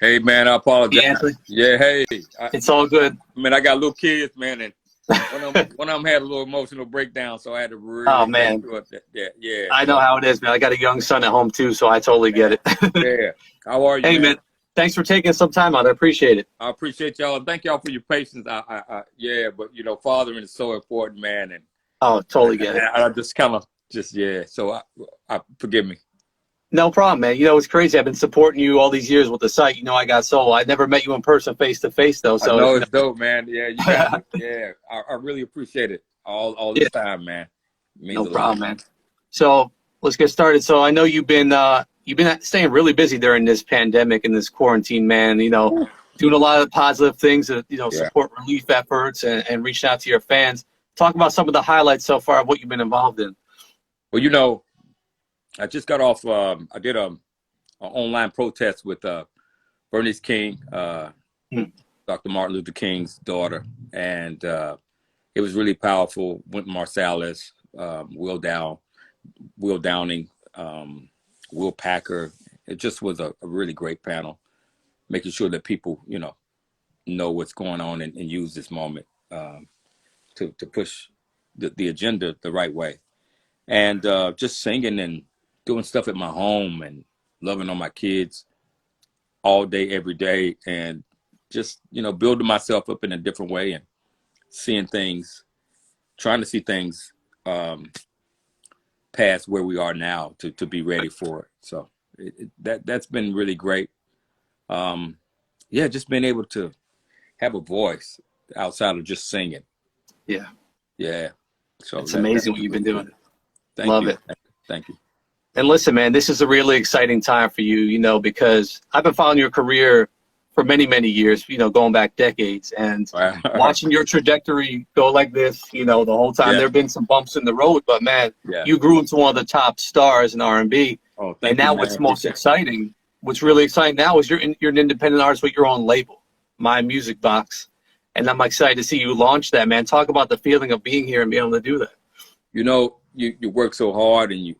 Hey, man, I apologize. Yeah, Anthony. Yeah, hey. It's all good. I got little kids, man, and one of them had a little emotional breakdown, so I had to Oh, really make man. sure yeah. I know So, how it is, man. I got a young son at home, too, so I totally get it. yeah. How are you, Hey, man, thanks for taking some time out. I appreciate it. I appreciate y'all. Thank y'all for your patience. Yeah, but, fathering is so important, man, and Oh, totally get it. I just kind of yeah. So, I forgive me. No problem, man. It's crazy. I've been supporting you all these years with the site. I got solo. I never met you in person face-to-face, though. So I know it's dope, man. Yeah, you got it. Yeah, I really appreciate it all this time, man. It means No a lot. problem, man. So let's get started. So I know you've been staying really busy during this pandemic and this quarantine, man. Doing a lot of positive things to support relief efforts and reaching out to your fans. Talk about some of the highlights so far of what you've been involved in. Well, I just got off. I did an online protest with Bernice King, Dr. Martin Luther King's daughter, and it was really powerful. Wynton Marsalis, Will Downing, Will Packer. It just was a really great panel, making sure that people, know what's going on and use this moment to push the agenda the right way. And just singing and doing stuff at my home and loving on my kids all day, every day, and just, building myself up in a different way and seeing things, trying to see things past where we are now to be ready for it. So that's been really great. Just being able to have a voice outside of just singing. Yeah. Yeah. So it's amazing what you've been doing. Love it. Thank you. And listen, man, this is a really exciting time for you, because I've been following your career for many, many years, going back decades, and watching your trajectory go like this, the whole time. There have been some bumps in the road, but man, you grew into one of the top stars in R&B. Oh, and now what's really exciting now is you're an independent artist with your own label, My Music Box. And I'm excited to see you launch that, man. Talk about the feeling of being here and being able to do that. You work so hard, and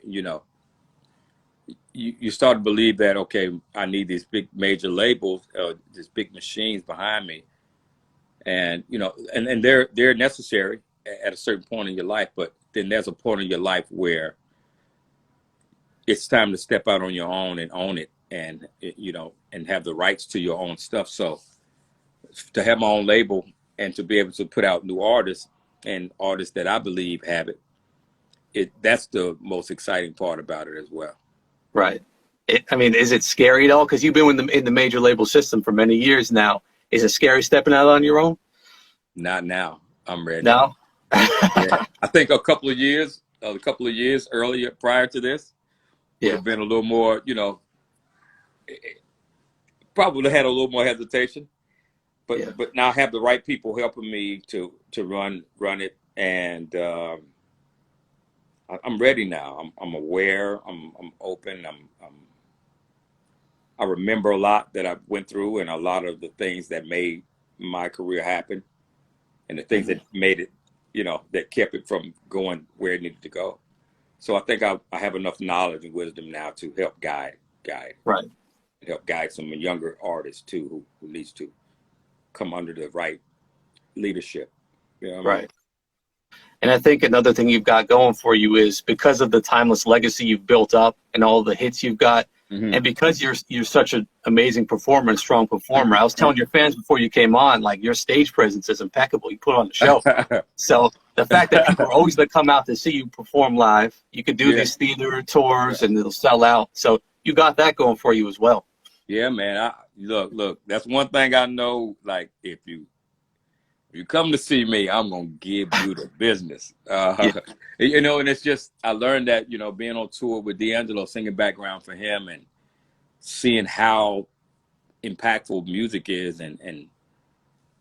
you start to believe that, okay, I need these big major labels, these big machines behind me, and and they're necessary at a certain point in your life. But then there's a point in your life where it's time to step out on your own and own it, and and have the rights to your own stuff. So to have my own label and to be able to put out new artists and artists that I believe have that's the most exciting part about it as well. Right. Is it scary at all? Because you've been in the major label system for many years now. Is it scary stepping out on your own? Not now. I'm ready. No? Yeah. I think a couple of years earlier, prior to this, would have been a little more, probably had a little more hesitation. But now I have the right people helping me to run it, and I'm ready now. I'm aware. I'm open. I remember a lot that I went through, and a lot of the things that made my career happen, and the things that made it, that kept it from going where it needed to go. So I think I have enough knowledge and wisdom now to help guide, right, help guide some younger artists too who needs to come under the right leadership. Right. And I think another thing you've got going for you is because of the timeless legacy you've built up and all the hits you've got, and because you're such an amazing performer and strong performer. I was telling your fans before you came on, like, your stage presence is impeccable. You put on the show. So the fact that people are always going to come out to see you perform live, you could do these theater tours and it'll sell out. So you got that going for you as well. Yeah, man. Look, that's one thing I know. Like, if you come to see me, I'm going to give you the business. And it's just, I learned that, being on tour with D'Angelo, singing background for him, and seeing how impactful music is, and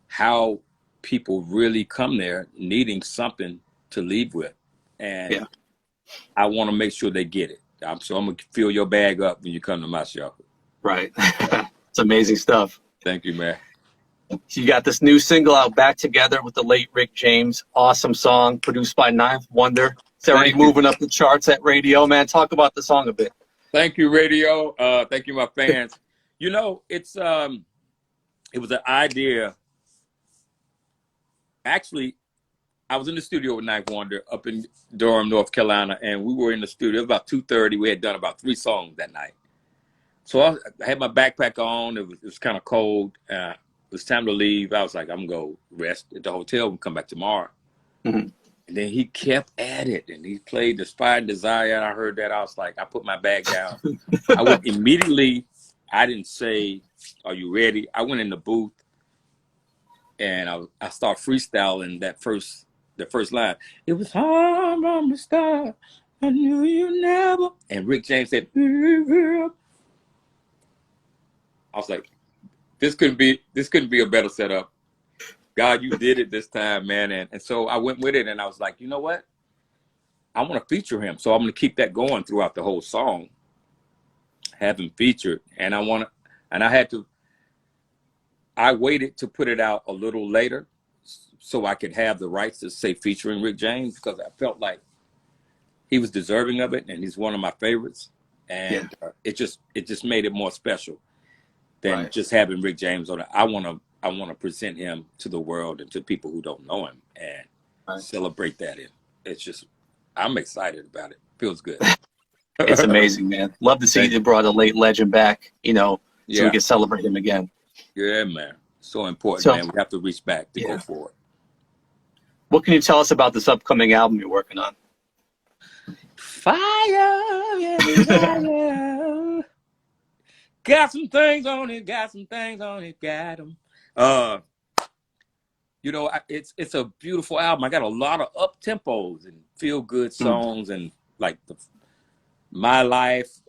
how people really come there needing something to leave with. And I want to make sure they get it. So I'm going to fill your bag up when you come to my show. Right. It's amazing stuff. Thank you, man. You got this new single out, Back Together, with the late Rick James. Awesome song, produced by Ninth Wonder. It's already moving up the charts at radio, man. Talk about the song a bit. Thank you, radio. Thank you, my fans. You know, it was an idea. Actually, I was in the studio with Ninth Wonder up in Durham, North Carolina, and we were in the studio. It was about 2:30. We had done about 3 songs that night. So I had my backpack on. It was kind of cold. It was time to leave. I was like, I'm going to go rest at the hotel and come back tomorrow. Mm-hmm. And then he kept at it, and he played Despite and Desire, and I heard that. I was like, I put my bag down. I went immediately. I didn't say, are you ready? I went in the booth, and I start freestyling the first line. It was hard from the start. I knew you never. And Rick James said, I was like, this couldn't be a better setup. God, you did it this time, man. And so I went with it, and I was like, you know what? I want to feature him. So I'm going to keep that going throughout the whole song, have him featured. And I waited to put it out a little later so I could have the rights to say featuring Rick James, because I felt like he was deserving of it, and he's one of my favorites. And it just made it more special than just having Rick James on it. I want to present him to the world and to people who don't know him and celebrate that. It's just, I'm excited about it. Feels good. It's amazing, man. Love to see you brought a late legend back, so we can celebrate him again. Yeah, man. So important, man. We have to reach back to go forward. What can you tell us about this upcoming album you're working on? Fire, yeah, fire. Got some things on it, got them. It's a beautiful album. I got a lot of up tempos and feel good songs and like My Life,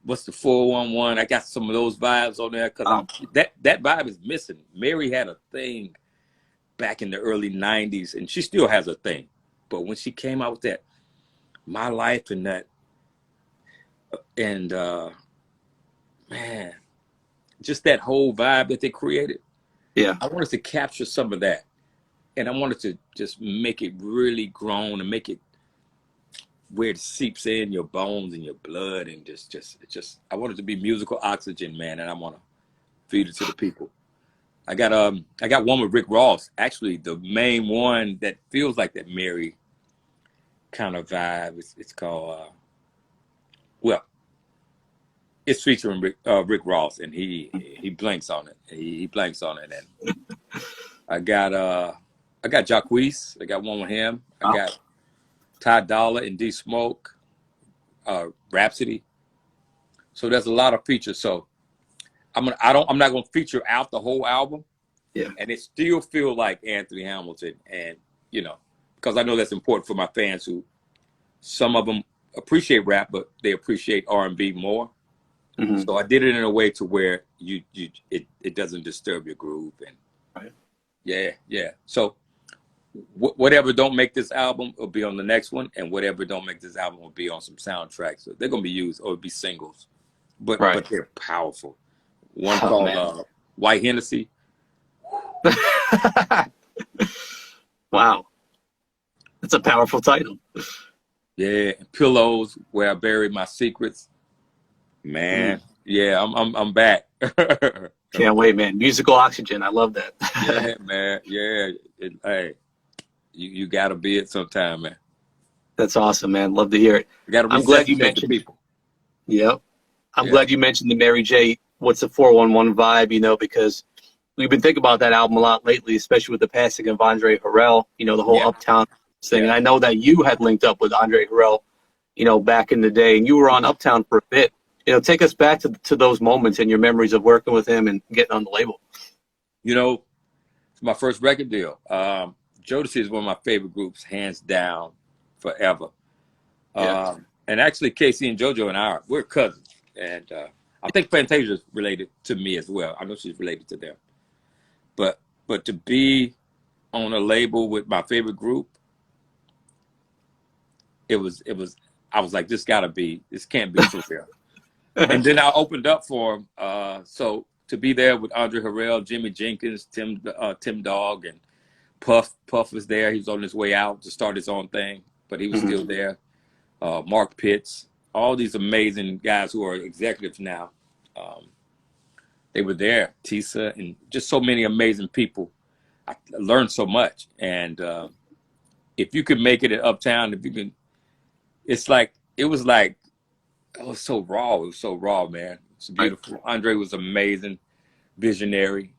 what's the 411? I got some of those vibes on there because that vibe is missing. Mary had a thing back in the early 90s, and she still has a thing. But when she came out with that My Life and that, and man, just that whole vibe that they created. Yeah. I wanted to capture some of that. And I wanted to just make it really grown and make it where it seeps in your bones and your blood, and just I want it to be musical oxygen, man, and I want to feed it to the people. I got one with Rick Ross, actually the main one that feels like that Mary kind of vibe. It's called it's featuring Rick Ross, and he blanks on it. He blanks on it, and I got Jacquees. I got one with him. I got Ty Dolla and D Smoke, Rhapsody. So there's a lot of features. So I'm not gonna feature out the whole album. Yeah. And it still feel like Anthony Hamilton, and because I know that's important for my fans who some of them appreciate rap, but they appreciate R&B more. Mm-hmm. So I did it in a way to where it doesn't disturb your groove, and yeah. So whatever don't make this album will be on the next one, and whatever don't make this album will be on some soundtracks. So they're gonna be used, or it'll be singles, but they're powerful. One called White Hennessy. Wow, that's a powerful title. Yeah, Pillows, Where I Buried My Secrets. Man, yeah, I'm back. Can't wait, man. Musical oxygen, I love that. Yeah, man. Yeah, hey, you gotta be it sometime, man. That's awesome, man. Love to hear it. I'm glad you mentioned people. Yep, I'm glad you mentioned the Mary J. What's the 411 vibe? Because we've been thinking about that album a lot lately, especially with the passing of Andre Harrell. The whole Uptown thing, and I know that you had linked up with Andre Harrell, back in the day, and you were on Uptown for a bit. Take us back to those moments and your memories of working with him and getting on the label. It's my first record deal. Jodeci is one of my favorite groups, hands down, forever. And actually, Casey and JoJo and we're cousins. And I think Fantasia's related to me as well. I know she's related to them. But to be on a label with my favorite group, I was like, this can't be for real. And then I opened up for him. So to be there with Andre Harrell, Jimmy Jenkins, Tim Dog, and Puff. Puff was there. He was on his way out to start his own thing, but he was still there. Mark Pitts, all these amazing guys who are executives now. they were there, Tisa, and just so many amazing people. I learned so much. And if you could make it at Uptown, if you can, it's like, it was like, oh, it's so raw. It was so raw, man. It's beautiful. Andre was amazing, visionary,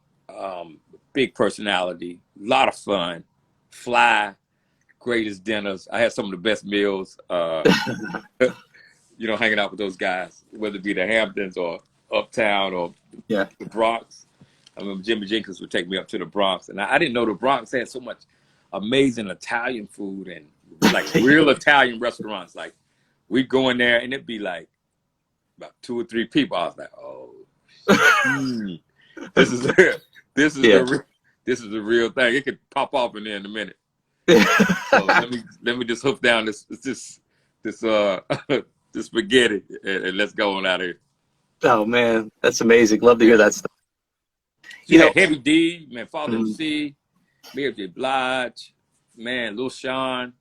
big personality, a lot of fun, fly, greatest dinners. I had some of the best meals, you know, hanging out with those guys, whether it be the Hamptons or Uptown or the Bronx. I remember Jimmy Jenkins would take me up to the Bronx, and I didn't know the Bronx had so much amazing Italian food and like real Italian restaurants. Like we'd go in there and it'd be like about 2 or 3 people. I was like, oh, this is this is the real thing. It could pop off in there in a minute. So let me just hoof down this this spaghetti and let's go on out of here. Oh man, that's amazing. Love to hear that stuff. You know, Heavy D, man, Father MC, Mary J. Blige, man, Lil Sean.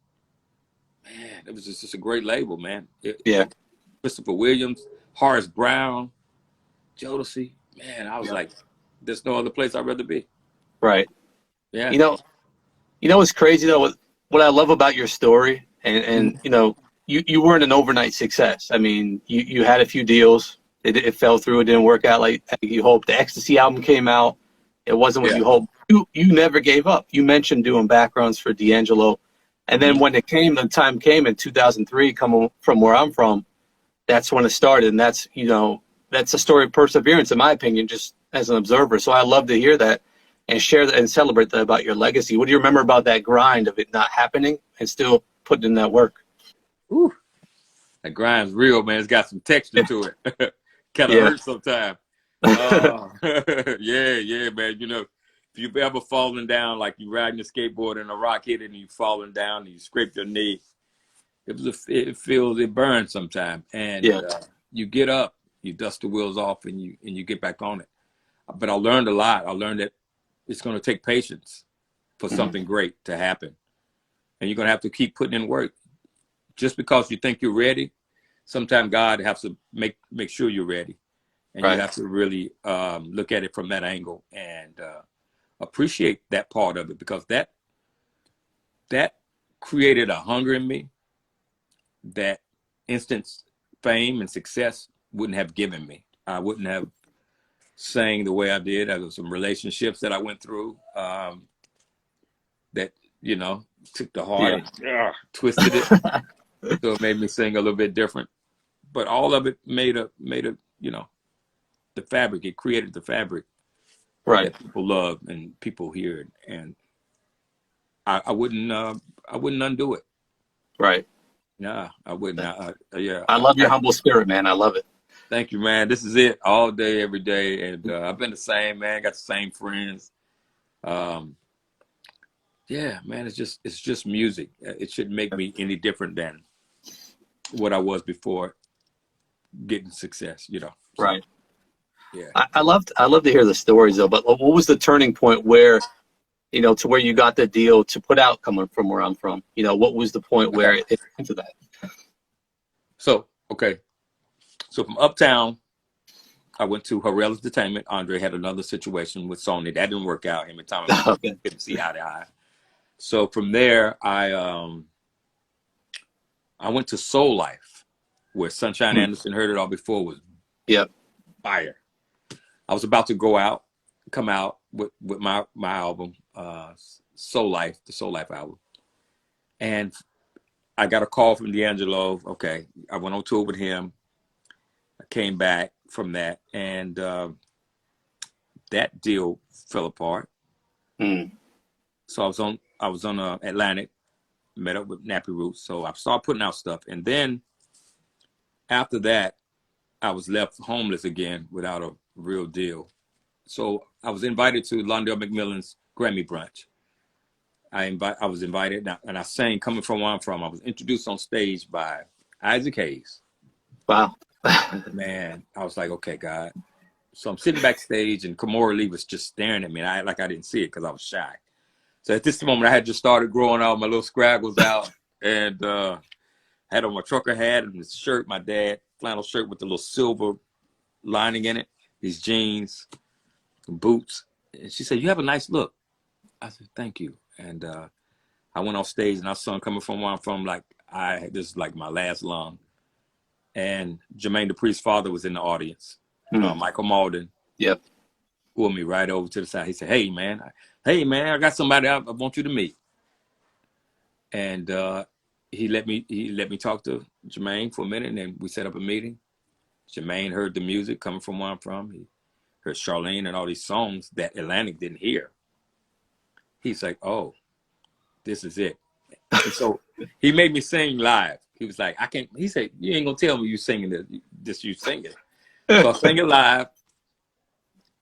Man, it was just a great label, man. Christopher Williams, Horace Brown, Jodeci. Man, I was like, there's no other place I'd rather be. Right. Yeah. You know what's crazy though? What I love about your story, and you know, you weren't an overnight success. I mean, you had a few deals. It fell through. It didn't work out like you hoped. The Ecstasy album came out. It wasn't what you hoped. You never gave up. You mentioned doing backgrounds for D'Angelo. And then when the time came in 2003, coming from where I'm from, that's when it started. And that's, you know, that's a story of perseverance, in my opinion, just as an observer. So I love to hear that and share that and celebrate that about your legacy. What do you remember about that grind of it not happening and still putting in that work? Ooh, that grind's real, man. It's got some texture to it. Kind of hurts sometimes. Yeah, man. You know, if you've ever fallen down, like you riding a skateboard and a rock hit it and you falling down and you scrape your knee, it burns sometimes. And you get up, you dust the wheels off, and you get back on it. But I learned a lot. I learned that it's going to take patience for something great to happen, and you're going to have to keep putting in work. Just because you think you're ready, sometimes God has to make sure you're ready, and you have to really look at it from that angle and appreciate that part of it, because that created a hunger in me that instant fame and success wouldn't have given me. I wouldn't have sang the way I did. There was some relationships that I went through that, you know, took the heart and twisted it. So it made me sing a little bit different. But all of it made a you know, the fabric. It created the fabric that people love and people hear, and I wouldn't undo it. Right. Yeah, I wouldn't. I love your humble spirit, man. I love it. Thank you, man. This is it all day, every day, and I've been the same, man. Got the same friends. Yeah, man. It's just music. It shouldn't make me any different than what I was before getting success. You know. Right. Yeah. I love to hear the stories though. But what was the turning point where, you know, to where you got the deal to put out Coming From Where I'm From? You know, what was the point where it came to that? So from Uptown, I went to Harrell Entertainment. Andre had another situation with Sony that didn't work out. Him and Tommy couldn't see eye to eye. So from there, I went to Soul Life, where Sunshine Anderson, heard it all before, was fire. I was about to come out with my album, Soul Life, the Soul Life album. And I got a call from D'Angelo. Okay, I went on tour with him. I came back from that, and that deal fell apart. So I was on Atlantic, met up with Nappy Roots. So I started putting out stuff, and then after that, I was left homeless again without a real deal. So I was invited to Londell McMillan's Grammy brunch. I was invited, and I sang Coming From Where I'm From. I was introduced on stage by Isaac Hayes. Wow. Man, I was like, okay, God. So I'm sitting backstage, and Kamora Lee was just staring at me. And I didn't see it because I was shy. So at this moment, I had just started growing all my little scraggles out, and had on my trucker hat and this shirt, my dad flannel shirt with the little silver lining in it, these jeans. boots. And she said, "You have a nice look." I said, "Thank you." And I went on stage and I sung "Coming From Where I'm From" like this is like my last lung. And Jermaine Dupri's father was in the audience, Michael Malden. Yep. Pulled me right over to the side. He said, hey man, I got somebody I want you to meet." And he let me talk to Jermaine for a minute, and then we set up a meeting. Jermaine heard the music Coming From Where I'm From. He heard Charlene and all these songs that Atlantic didn't hear. He's like, "Oh, this is it." And so he made me sing live. He was like, "I can't." He said, "You ain't gonna tell me you singing this. You singing." So I sang it live,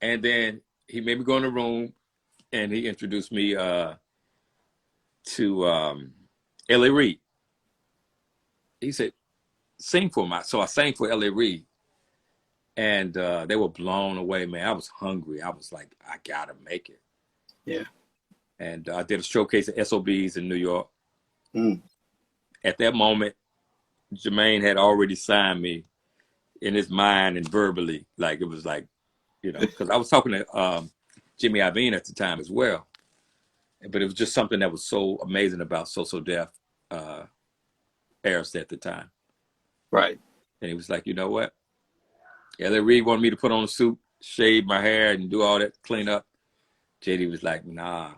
and then he made me go in the room, and he introduced me to L.A. Reid. He said, "Sing for me." So I sang for L.A. Reid, and they were blown away, man. I was hungry. I was like, I gotta make it. Yeah. And I did a showcase at SOBs in New York. At that moment, Jermaine had already signed me in his mind and verbally. Like, it was like, because I was talking to Jimmy Iovine at the time as well. But it was just something that was so amazing about So Def Harris at the time. Right. And he was like, "You know what? L.A. Reid wanted me to put on a suit, shave my hair, and do all that, clean up." JD was like, "Nah,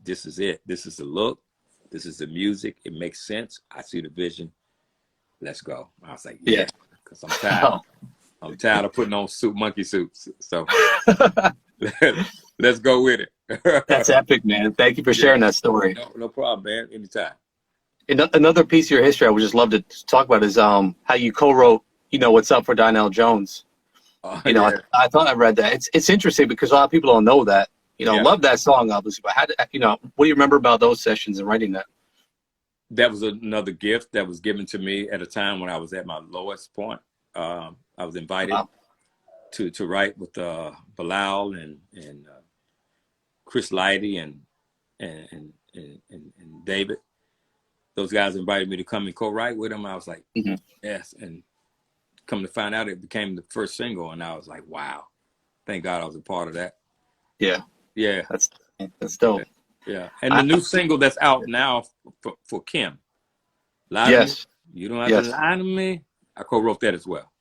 this is it. This is the look. This is the music. It makes sense. I see the vision. Let's go." I was like, "Yeah," because I'm tired. I'm tired of putting on monkey suits. So let's go with it. That's epic, man. Thank you for sharing that story. No problem, man. Anytime. Another piece of your history I would just love to talk about is how you co-wrote, "What's Up" for Donnell Jones. Yeah. I thought I read that. It's interesting because a lot of people don't know that. Love that song, obviously, but what do you remember about those sessions and writing that? That was another gift that was given to me at a time when I was at my lowest point. I was invited to write with Bilal and Chris Lighty and David. Those guys invited me to come and co-write with them. I was like, yes. And come to find out, it became the first single, and I was like, wow, thank God I was a part of that. Yeah. Yeah. That's dope. Yeah. And the new single that's out now for Kim, "Lie to Me." You don't have to lie to me. I co-wrote that as well.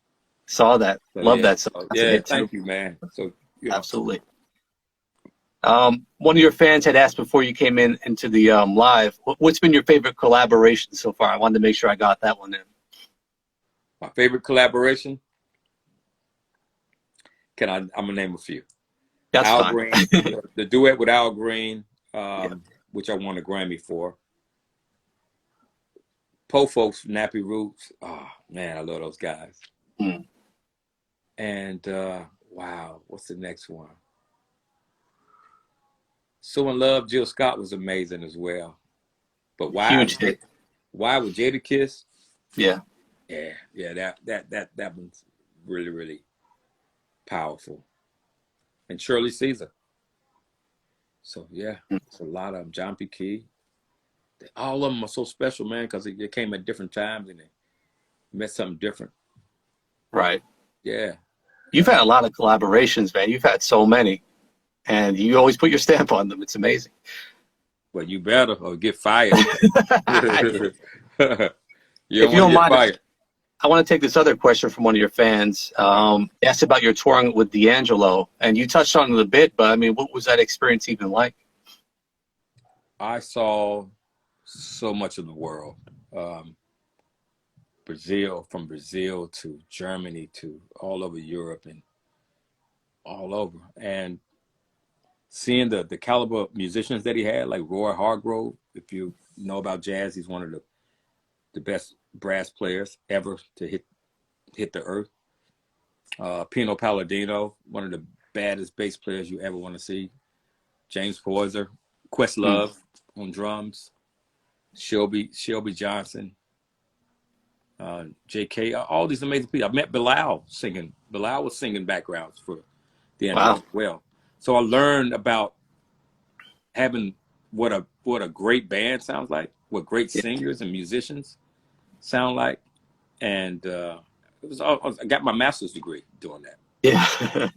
Saw that. So, love that song. Thank you, man. So absolutely. One of your fans had asked before you came into the live, what's been your favorite collaboration so far? I wanted to make sure I got that one in. My favorite collaboration? I'm gonna name a few. That's Al fine. Green, the duet with Al Green, which I won a Grammy for. Po Folks, Nappy Roots. Oh man, I love those guys. And wow, what's the next one? So in Love, Jill Scott was amazing as well. But why? Huge hit. Why with Jadakiss? Yeah. That one's really, really powerful. And Shirley Caesar. So yeah, it's a lot of them. John P. Key. All of them are so special, man, because they came at different times and they meant something different. Right. Yeah. You've had a lot of collaborations, man. You've had so many. And you always put your stamp on them. It's amazing. Well, you better or get fired. If you don't mind, I want to take this other question from one of your fans. Asked about your touring with D'Angelo, and you touched on it a bit, but I mean, what was that experience even like? I saw so much of the world. From Brazil to Germany to all over Europe and all over. And seeing the caliber of musicians that he had, like Roy Hargrove, if you know about jazz, he's one of the best brass players ever to hit the earth. Pino Palladino, one of the baddest bass players you ever want to see. James Poyser, Questlove on drums, Shelby Johnson, J.K., all these amazing people. I met Bilal singing. Bilal was singing backgrounds for the end as well. So I learned about having what a great band sounds like, what great singers and musicians sound like, and it was all, I got my master's degree doing that. Yeah.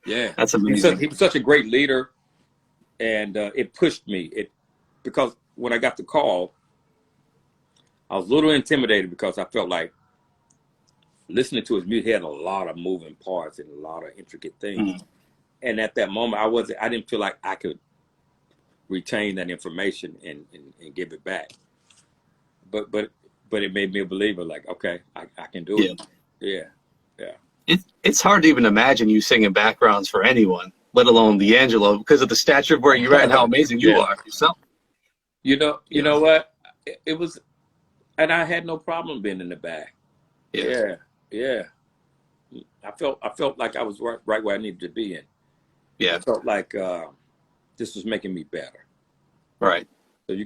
Yeah, That's amazing. he was such a great leader, and it pushed me. Because when I got the call, I was a little intimidated because I felt like listening to his music, he had a lot of moving parts and a lot of intricate things. Mm. And at that moment, I didn't feel like I could retain that information and give it back. But it made me a believer. Like, okay, I can do Yeah. it. Yeah, yeah. It's hard to even imagine you singing backgrounds for anyone, let alone D'Angelo, because of the stature of where you're at and how amazing you Yeah. are yourself. You know what? It was, and I had no problem being in the back. Yeah. Yeah. I felt like I was right where I needed to be in. Yeah. I felt like this was making me better. Right. So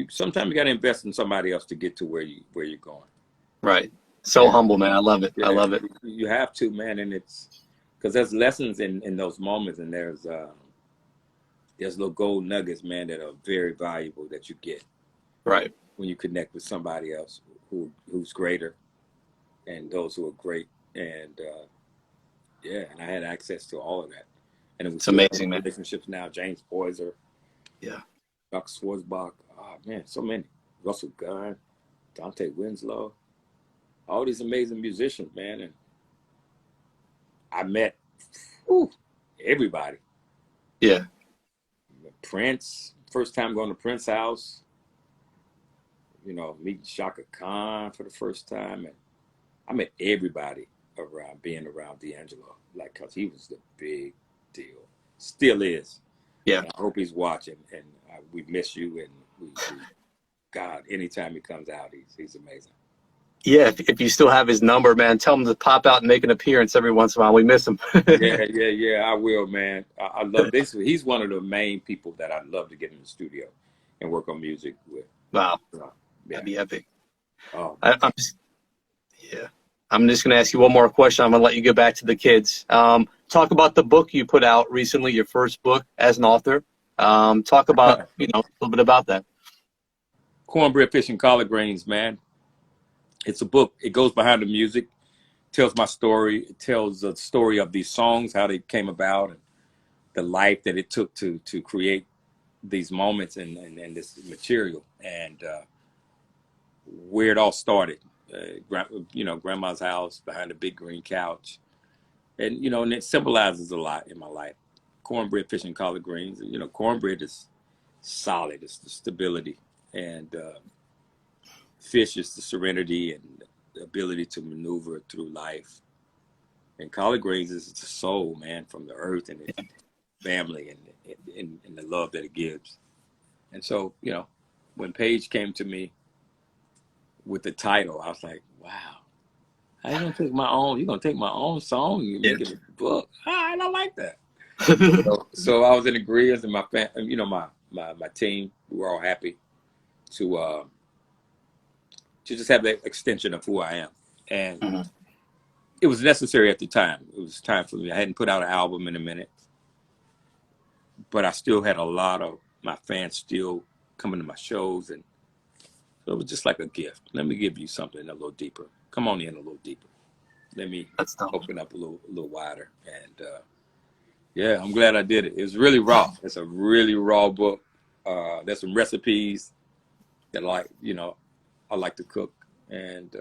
sometimes you gotta invest in somebody else to get to where you're going. Right. So humble, man. I love it. Yeah, I love it. you have to, man, and it's because there's lessons in those moments, and there's little gold nuggets, man, that are very valuable that you get Right. when you connect with somebody else who's greater, and those who are great, and and I had access to all of that, and we It's still have amazing, man. relationships now. James Poyser, Yeah. Dr. Schwarzbach, oh man, so many. Russell Gunn, Dante Winslow, all these amazing musicians, man, and I met everybody. Yeah. Prince, first time going to Prince's house, meeting Shaka Khan for the first time, and I met everybody being around D'Angelo, like, cause he was the big deal, still is. Yeah. And I hope he's watching, and we miss you, and God, anytime he comes out, he's amazing. Yeah. If you still have his number, man, tell him to pop out and make an appearance every once in a while. We miss him. Yeah, I will, man. I love this. He's one of the main people that I'd love to get in the studio and work on music with. Wow. Yeah. That'd be epic. Oh, I'm just going to ask you one more question. I'm going to let you go back to the kids. Talk about the book you put out recently, your first book as an author. Talk about, a little bit about that. Cornbread Fish and Collard Greens, man. It's a book. It goes behind the music, tells my story. It tells the story of these songs, how they came about, and the life that it took to create these moments and this material, and where it all started. Grandma's house behind the big green couch, and and it symbolizes a lot in my life. Cornbread, fish, and collard greens. Cornbread is solid. It's the stability, and fish is the serenity and the ability to maneuver through life. And collard greens is the soul, man, from the earth and its family and the love that it gives. And so, when Paige came to me with the title, I was like, wow, I ain't gonna take my own. You're gonna take my own song and make it a book. I don't like that. So I was in agreement, and my team, we were all happy to just have that extension of who I am, and it was necessary at the time. It was time for me. I hadn't put out an album in a minute, but I still had a lot of my fans still coming to my shows, and so it was just like a gift. Let me give you something a little deeper. Come on in a little deeper. Let me open up a little wider, and I'm glad I did it. It was really raw. It's a really raw book. There's some recipes that I like to cook, and